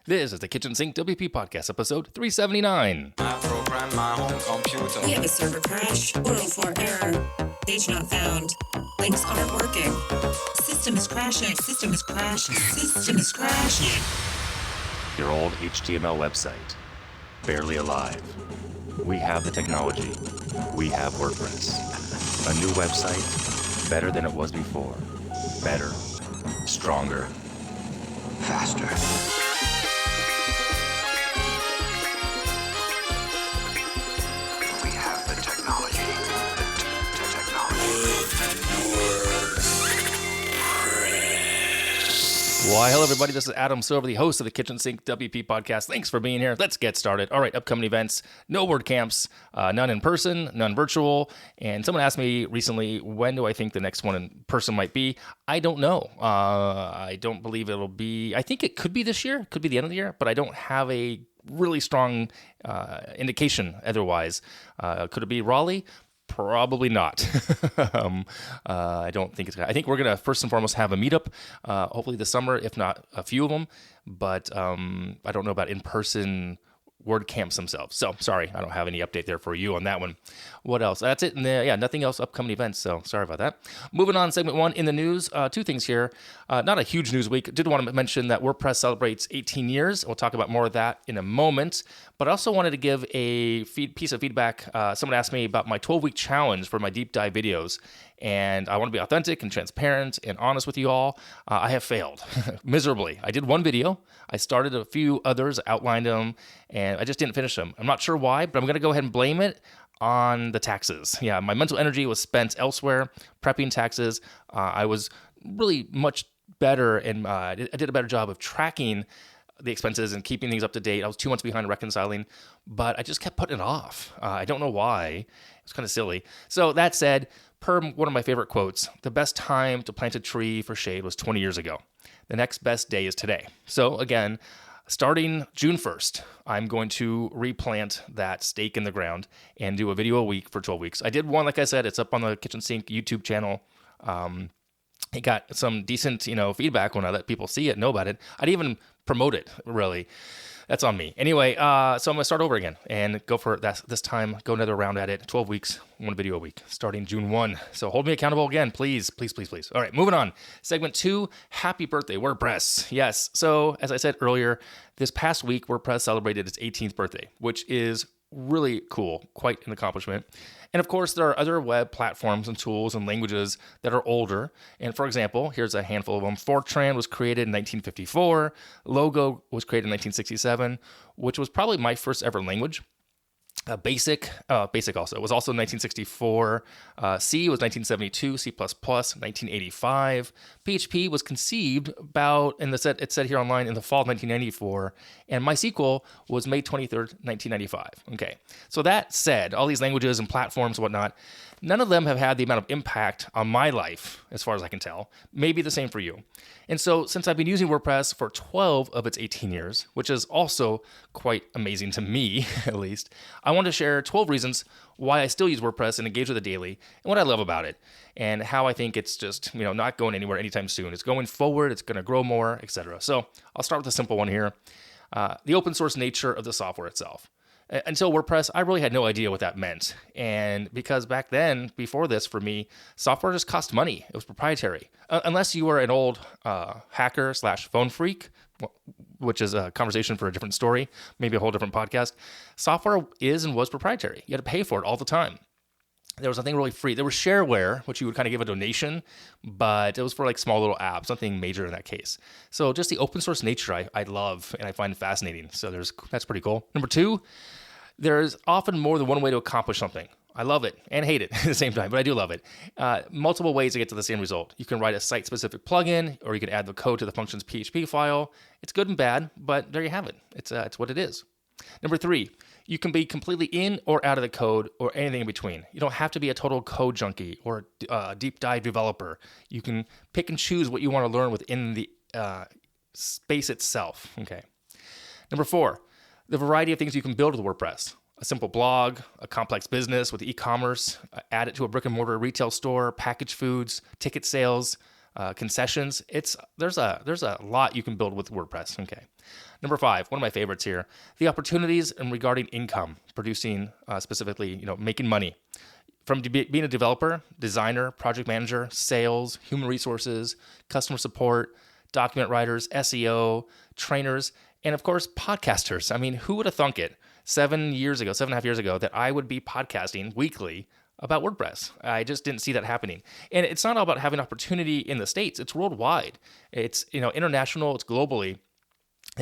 This is the Kitchen Sink WP Podcast, episode 379. I program my own computer. We have a server crash, 404 error, page not found, links aren't working, system is crashing, system is crashing, system is crashing. Your old HTML website, barely alive. We have the technology. We have WordPress. A new website, better than it was before. Better, stronger, faster. We have the technology. The technology. Why, hello everybody, this is Adam Silver, the host of the Kitchen Sink WP Podcast. Thanks for being here. Let's get started. All right, upcoming events, no WordCamps, none in person, none virtual. And someone asked me recently, when do I think the next one in person might be? I don't know. I don't believe it'll be, I think it could be this year, could be the end of the year, but I don't have a really strong indication otherwise. Could it be Raleigh? Probably not. I don't think it's gonna. I think we're gonna first and foremost have a meetup, hopefully this summer, if not a few of them. But I don't know about in-person WordCamps themselves. So sorry, I don't have any update there for you on that one. What else? That's it. And yeah, nothing else upcoming events. So sorry about that. Moving on, segment one in the news. Two things here. Not a huge news week. Did want to mention that WordPress celebrates 18 years. We'll talk about more of that in a moment. But I also wanted to give a piece of feedback. Someone asked me about my 12-week challenge for my deep dive videos. And I want to be authentic and transparent and honest with you all. I have failed miserably. I did one video. I started a few others, outlined them, and I just didn't finish them. I'm not sure why, but I'm going to go ahead and blame it on the taxes. Yeah, my mental energy was spent elsewhere, prepping taxes. I was really much better, and I did a better job of tracking the expenses and keeping things up to date. I was 2 months behind reconciling, but I just kept putting it off. I don't know why. It's kind of silly. So that said, per one of my favorite quotes, the best time to plant a tree for shade was 20 years ago. The next best day is today. So again, starting June 1st, I'm going to replant that stake in the ground and do a video a week for 12 weeks. I did one, like I said, it's up on the Kitchen Sink YouTube channel. It got some decent, feedback when I let people see it, know about it. I didn't even promote it, really. That's on me. Anyway, so I'm going to start over again and go for that this time, go another round at it, 12 weeks, one video a week, starting June 1. So hold me accountable again, please, please, please, please. All right, moving on. Segment 2, Happy Birthday, WordPress. Yes, so as I said earlier, this past week, WordPress celebrated its 18th birthday, which is really cool, quite an accomplishment. And of course, there are other web platforms and tools and languages that are older. And for example, here's a handful of them. Fortran was created in 1954. Logo was created in 1967, which was probably my first ever language. Basic also. It was also 1964. C was 1972. C++, 1985. PHP was conceived about, it said here online, in the fall of 1994. And MySQL was May 23rd, 1995. Okay. So that said, all these languages and platforms and whatnot, none of them have had the amount of impact on my life, as far as I can tell. Maybe the same for you. And so since I've been using WordPress for 12 of its 18 years, which is also quite amazing to me, at least, I want to share 12 reasons why I still use WordPress and engage with it daily, and what I love about it, and how I think it's just, not going anywhere anytime soon. It's going forward, it's going to grow more, etc. So I'll start with a simple one here. The open source nature of the software itself. Until WordPress, I really had no idea what that meant. And because back then, before this, for me, software just cost money. It was proprietary. Unless you were an old hacker/phone freak, which is a conversation for a different story, maybe a whole different podcast. Software is and was proprietary. You had to pay for it all the time. There was nothing really free. There was shareware, which you would kind of give a donation, but it was for like small little apps, nothing major in that case. So just the open source nature I love and I find fascinating. So that's pretty cool. Number 2, there's often more than one way to accomplish something. I love it and hate it at the same time, but I do love it. Multiple ways to get to the same result. You can write a site-specific plugin, or you can add the code to the function's PHP file. It's good and bad, but there you have it. It's what it is. Number 3, you can be completely in or out of the code or anything in between. You don't have to be a total code junkie or a deep dive developer. You can pick and choose what you want to learn within the space itself. Okay. Number 4, the variety of things you can build with WordPress. A simple blog, a complex business with e-commerce, add it to a brick and mortar retail store, packaged foods, ticket sales, concessions. There's a lot you can build with WordPress. Okay. Number 5, one of my favorites here, the opportunities in regarding income, producing specifically, making money. From being a developer, designer, project manager, sales, human resources, customer support, document writers, SEO, trainers, and of course, podcasters. I mean, who would have thunk it 7.5 years ago, that I would be podcasting weekly about WordPress? I just didn't see that happening. And it's not all about having opportunity in the States. It's worldwide. It's, international. It's globally.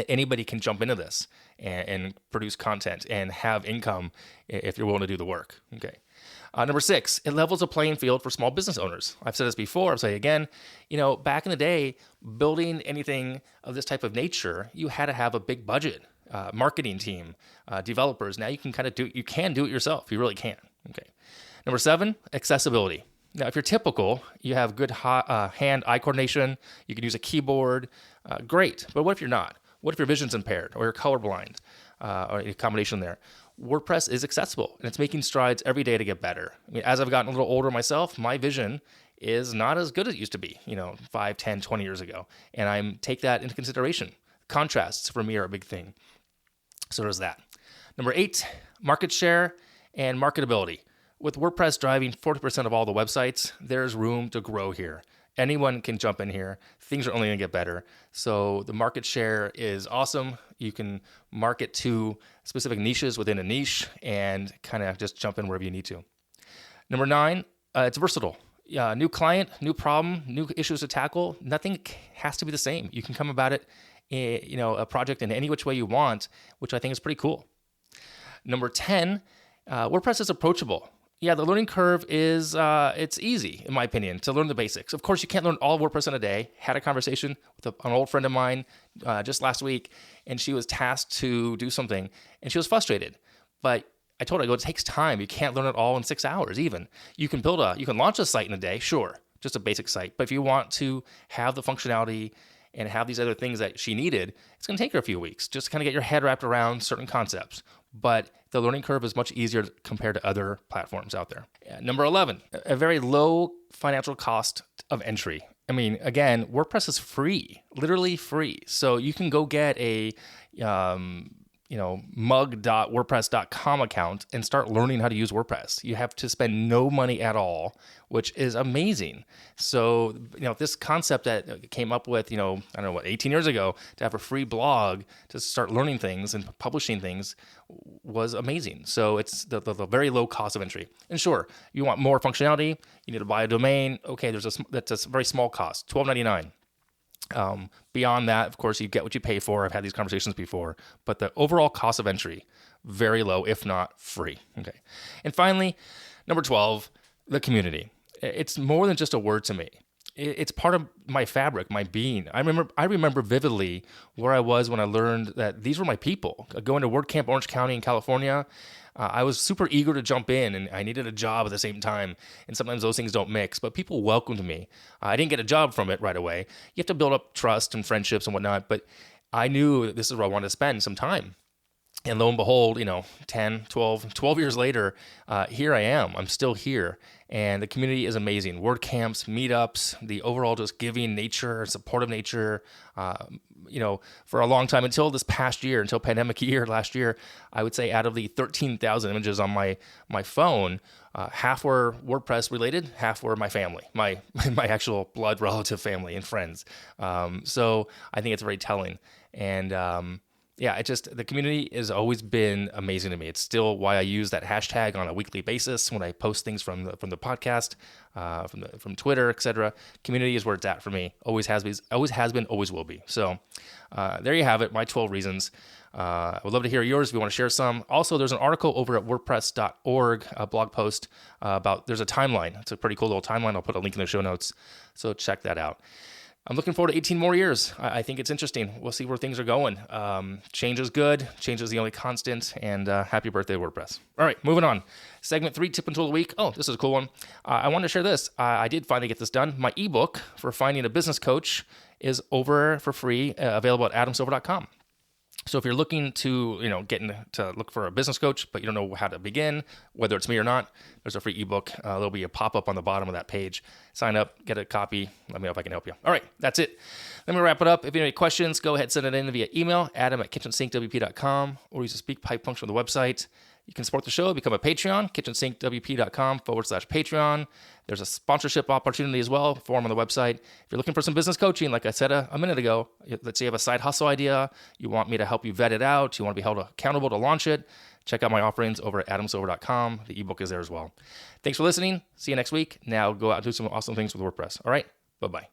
Anybody can jump into this and produce content and have income if you're willing to do the work. Okay. Number 6, it levels a playing field for small business owners. I've said this before, I'll say it again. Back in the day, building anything of this type of nature, you had to have a big budget, marketing team, developers. Now you can do it yourself. You really can. Okay. Number 7, accessibility. Now, if you're typical, you have good hand-eye coordination, you can use a keyboard, great. But what if you're not? What if your vision's impaired or you're colorblind or a combination there? WordPress is accessible, and it's making strides every day to get better. I mean, as I've gotten a little older myself, my vision is not as good as it used to be, 5, 10, 20 years ago. And I take that into consideration. Contrasts for me are a big thing. So there's that. Number 8, market share and marketability. With WordPress driving 40% of all the websites, there's room to grow here. Anyone can jump in here. Things are only going to get better. So the market share is awesome. You can market to specific niches within a niche and kind of just jump in wherever you need to. Number 9, it's versatile. New client, new problem, new issues to tackle. Nothing has to be the same. You can come about it, a project in any which way you want, which I think is pretty cool. Number 10, WordPress is approachable. Yeah, the learning curve is, it's easy, in my opinion, to learn the basics. Of course, you can't learn all of WordPress in a day. Had a conversation with an old friend of mine just last week, and she was tasked to do something, and she was frustrated. But I told her, it takes time. You can't learn it all in 6 hours even. You can launch a site in a day, sure, just a basic site. But if you want to have the functionality and have these other things that she needed, it's going to take her a few weeks just to kind of get your head wrapped around certain concepts. But the learning curve is much easier compared to other platforms out there. Number 11, a very low financial cost of entry. I mean, again, WordPress is free, literally free. So you can go get a mug.wordpress.com account and start learning how to use WordPress. You have to spend no money at all, which is amazing. So, this concept that came up with, 18 years ago, to have a free blog to start learning things and publishing things was amazing. So it's the very low cost of entry. And sure, you want more functionality, you need to buy a domain. Okay, that's a very small cost, $12.99. Beyond that, of course, you get what you pay for. I've had these conversations before, but the overall cost of entry, very low, if not free. Okay. And finally, number 12, the community. It's more than just a word to me. It's part of my fabric, my being. I remember vividly where I was when I learned that these were my people. Going to WordCamp Orange County in California, I was super eager to jump in, and I needed a job at the same time. And sometimes those things don't mix, but people welcomed me. I didn't get a job from it right away. You have to build up trust and friendships and whatnot, but I knew that this is where I wanted to spend some time. And lo and behold, 10, 12 years later, here I am. I'm still here. And the community is amazing. WordCamps, meetups, the overall just giving nature, supportive nature. For a long time, until this past year, until pandemic year last year, I would say out of the 13,000 images on my phone, half were WordPress related, half were my family, my actual blood relative family and friends. So I think it's very telling. And the community has always been amazing to me. It's still why I use that hashtag on a weekly basis when I post things from the podcast, from Twitter, etc. Community is where it's at for me. Always has been, always will be. So there you have it, my 12 reasons. I would love to hear yours if you want to share some. Also, there's an article over at WordPress.org, a blog post about, there's a timeline. It's a pretty cool little timeline. I'll put a link in the show notes. So check that out. I'm looking forward to 18 more years. I think it's interesting. We'll see where things are going. Change is good. Change is the only constant. And happy birthday, WordPress. All right, moving on. Segment 3, tip and tool of the week. Oh, this is a cool one. I wanted to share this. I did finally get this done. My ebook for finding a business coach is over for free, available at adamsilver.com. So if you're looking to, to look for a business coach, but you don't know how to begin, whether it's me or not, there's a free ebook. There'll be a pop-up on the bottom of that page. Sign up, get a copy. Let me know if I can help you. All right, that's it. Let me wrap it up. If you have any questions, go ahead, send it in via email, adam@kitchensinkwp.com, or use the speak pipe function on the website. You can support the show, become a Patreon, kitchensinkwp.com/Patreon. There's a sponsorship opportunity as well, form on the website. If you're looking for some business coaching, like I said a minute ago, let's say you have a side hustle idea, you want me to help you vet it out, you want to be held accountable to launch it, check out my offerings over at adamsilver.com. The ebook is there as well. Thanks for listening. See you next week. Now go out and do some awesome things with WordPress. All right, bye-bye.